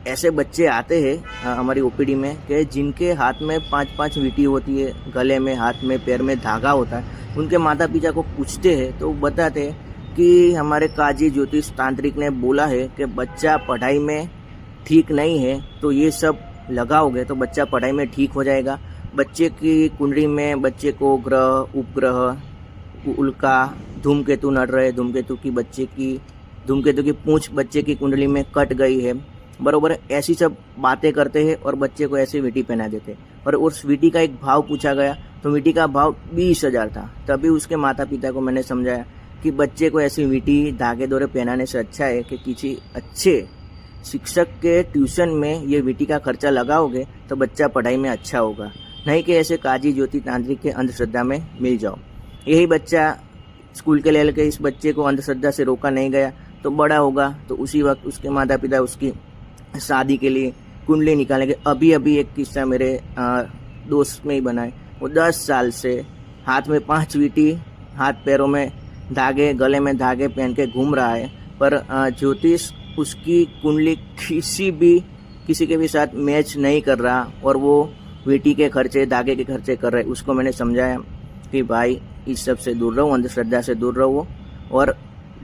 ऐसे बच्चे आते हैं हमारी ओपीडी में कि जिनके हाथ में 5-5 वींटी होती है, गले में, हाथ में, पैर में धागा होता है। उनके माता पिता को पूछते हैं तो बताते हैं कि हमारे काजी ज्योतिष तांत्रिक ने बोला है कि बच्चा पढ़ाई में ठीक नहीं है, तो ये सब लगाओगे तो बच्चा पढ़ाई में ठीक हो जाएगा। बच्चे की कुंडली में बच्चे को ग्रह, उपग्रह, उल्का, धूमकेतु नड़ रहे, धूमकेतु की पूंछ बच्चे की कुंडली में कट गई है, बरोबर, ऐसी सब बातें करते हैं और बच्चे को ऐसे वीटी पहना देते हैं। और उस वीटी का एक भाव पूछा गया तो वीटी का भाव 20,000 था। तभी उसके माता पिता को मैंने समझाया कि बच्चे को ऐसी वीटी धागे दौरे पहनाने से अच्छा है कि किसी अच्छे शिक्षक के ट्यूशन में ये वीटी का खर्चा लगाओगे तो बच्चा पढ़ाई में अच्छा होगा, नहीं कि ऐसे काजी ज्योति तांत्रिक के अंधश्रद्धा में मिल जाओ। यही बच्चा स्कूल के लेवल के इस बच्चे को अंधश्रद्धा से रोका नहीं गया तो बड़ा होगा तो उसी वक्त उसके माता पिता उसकी शादी के लिए कुंडली निकालेंगे। अभी एक किस्सा मेरे दोस्त में ही बना है। वो 10 साल से हाथ में 5 वींटी, हाथ पैरों में धागे, गले में धागे पहन के घूम रहा है, पर ज्योतिष उसकी कुंडली किसी के भी साथ मैच नहीं कर रहा और वो वींटी के खर्चे, धागे के खर्चे कर रहे। उसको मैंने समझाया कि भाई इस सब से दूर रहो, अंधश्रद्धा से दूर रहो, और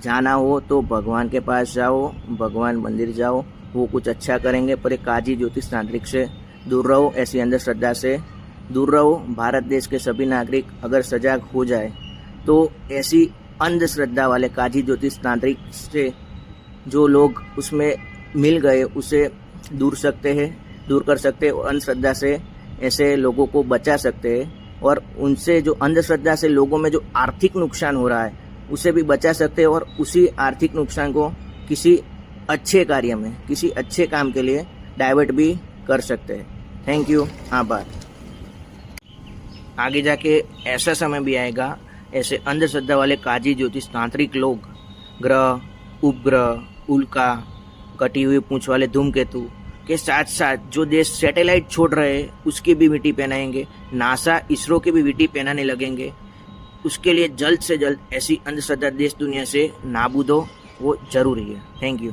जाना हो तो भगवान के पास जाओ, भगवान मंदिर जाओ, वो कुछ अच्छा करेंगे, पर एक काजी ज्योतिष तांत्रिक से दूर रहो, ऐसी अंधश्रद्धा से दूर रहो। भारत देश के सभी नागरिक अगर सजाग हो जाए तो ऐसी अंधश्रद्धा वाले काजी ज्योतिष तांत्रिक से जो लोग उसमें मिल गए उसे दूर कर सकते हैं और अंधश्रद्धा से ऐसे लोगों को बचा सकते हैं, और उनसे जो अंधश्रद्धा से लोगों में जो आर्थिक नुकसान हो रहा है उसे भी बचा सकते हैं, और उसी आर्थिक नुकसान को किसी अच्छे कार्य में, किसी अच्छे काम के लिए डाइवर्ट भी कर सकते हैं। थैंक यू, आभार। आगे जाके ऐसा समय भी आएगा, ऐसे अंधश्रद्धा वाले काजी ज्योतिष तांत्रिक लोग ग्रह, उपग्रह, उल्का, कटी हुई पूंछ वाले धूमकेतु के साथ साथ जो देश सैटेलाइट छोड़ रहे हैं उसकी भी वींटी पहनाएंगे, नासा, इसरो की भी वींटी पहनाने लगेंगे। उसके लिए जल्द से जल्द ऐसी अंधश्रद्धा देश दुनिया से नाबूद हो, वो जरूरी है। Thank you.